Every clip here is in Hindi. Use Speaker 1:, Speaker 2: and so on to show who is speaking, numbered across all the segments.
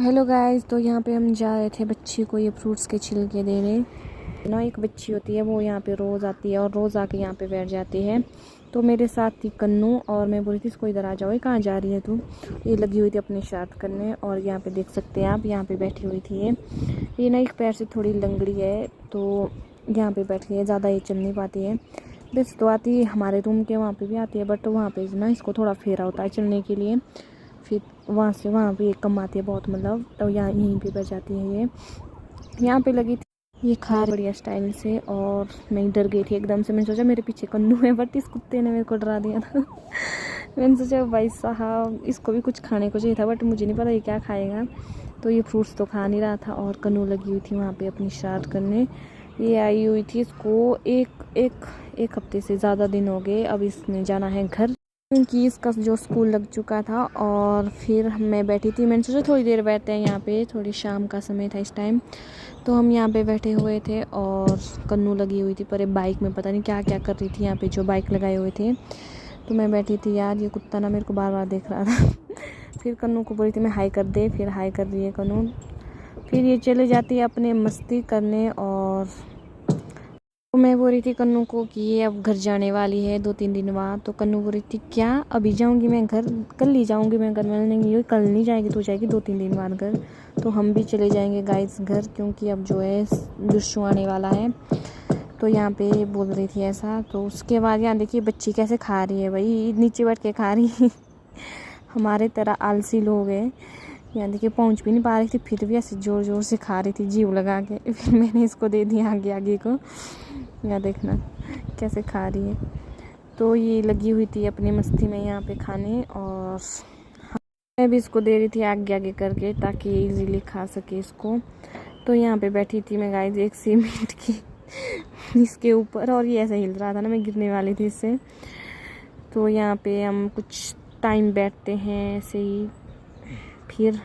Speaker 1: हेलो गाइस, तो यहाँ पे हम जा रहे थे बच्ची को ये फ्रूट्स के छिलके देने ना। एक बच्ची होती है वो यहाँ पे रोज़ आती है और रोज़ आके यहाँ पे बैठ जाती है। तो मेरे साथ थी कन्नू और मैं बोली थी इसको इधर आ जाओ, ये कहाँ जा रही है तू। ये लगी हुई थी अपनी शरारत करने और यहाँ पे देख सकते हैं आप, यहाँ पे बैठी हुई थी ये ना एक पैर से थोड़ी लंगड़ी है तो यहाँ पे बैठी है, ज़्यादा ये चल नहीं पाती है। वैसे तो आती है हमारे रूम के वहाँ पे भी आती है, बट वहाँ पे ना इसको थोड़ा फेरा होता है चलने के लिए। फिर वहाँ से वहाँ पे कम आती है बहुत, मतलब तो यहाँ यहीं पे बैठ जाती है ये। यहाँ पे लगी थी ये खा बढ़िया स्टाइल से और मैं डर गई थी एकदम से। मैंने सोचा मेरे पीछे कन्नू है, बट इस कुत्ते ने मेरे को डरा दिया था। मैंने सोचा भाई साहब इसको भी कुछ खाने को चाहिए था, बट मुझे नहीं पता ये क्या खाएगा। तो ये फ्रूट्स तो खा नहीं रहा था और कन्नू लगी हुई थी वहाँ पे अपनी शरारत करने। ये आई हुई थी, इसको एक हफ्ते से ज़्यादा दिन हो गए। अब इसने जाना है घर क्योंकि इसका जो स्कूल लग चुका था। और फिर मैं बैठी थी, मैंने सोचा थोड़ी देर बैठते हैं यहाँ पे, थोड़ी शाम का समय था इस टाइम। तो हम यहाँ पे बैठे हुए थे और कन्नू लगी हुई थी पर बाइक में, पता नहीं क्या क्या कर रही थी यहाँ पे जो बाइक लगाए हुए थे। तो मैं बैठी थी यार, ये कुत्ता ना मेरे को बार बार देख रहा था। फिर कन्नू को बोली थी मैं हाई कर दे, फिर हाई कर रही है कन्नू। फिर ये चले जाती है अपने मस्ती करने। और तो मैं बोल रही थी कन्नू को कि ये अब घर जाने वाली है 2-3 दिन बाद। तो कन्नू बोल रही थी क्या अभी जाऊंगी मैं घर, कल ही जाऊंगी मैं घर। मैंने नहीं, कल नहीं जाएगी, तो जाएगी 2-3 दिन बाद घर। तो हम भी चले जाएंगे गाइस घर, क्योंकि अब जो है जुस्सू आने वाला है। तो यहाँ पे बोल रही थी ऐसा। तो उसके बाद यहाँ देखिए बच्ची कैसे खा रही है भाई, नीचे बैठ के खा रही है। हमारे तरह आलसी लोग हैं। यहाँ देखिए पहुँच भी नहीं पा रही थी, फिर भी ऐसे ज़ोर ज़ोर से खा रही थी जीव लगा के। फिर मैंने इसको दे दिया आगे आगे को। यहाँ देखना कैसे खा रही है। तो ये लगी हुई थी अपनी मस्ती में यहाँ पे खाने, और मैं भी इसको दे रही थी आगे आगे करके ताकि ये इजीली खा सके इसको। तो यहाँ पे बैठी थी मैं गाइस एक सीमेंट की इसके ऊपर, और ये ऐसे हिल रहा था ना, मैं गिरने वाली थी इससे। तो यहाँ पे हम कुछ टाइम बैठते हैं ऐसे ही। फिर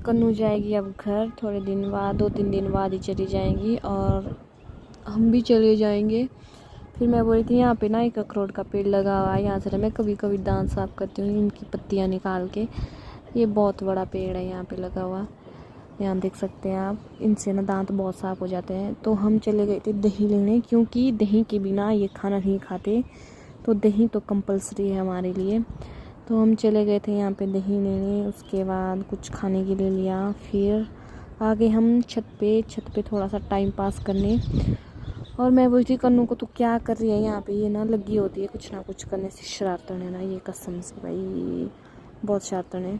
Speaker 1: कन्नू जाएगी अब घर थोड़े दिन बाद, 2-3 दिन बाद ही चली जाएंगी और हम भी चले जाएंगे। फिर मैं बोली थी यहाँ पे ना एक अखरोट का पेड़ लगा हुआ है, यहाँ से मैं कभी कभी दांत साफ करती हूँ इनकी पत्तियाँ निकाल के। ये बहुत बड़ा पेड़ है यहाँ पे लगा हुआ, यहाँ देख सकते हैं आप। इनसे ना दांत बहुत साफ हो जाते हैं। तो हम चले गए थे दही लेने, क्योंकि दही के बिना ये खाना नहीं खाते, तो दही तो कंपलसरी है हमारे लिए। तो हम चले गए थे यहाँ पे दही लेने, उसके बाद कुछ खाने के लिए लिया। फिर आगे हम छत पे थोड़ा सा टाइम पास करने। और मैं बोलती कन्नू को तू क्या कर रही है यहाँ पे, ये ना लगी होती है कुछ ना कुछ करने से, शरारतन है ना ये, कसम से भाई बहुत शरारतन है।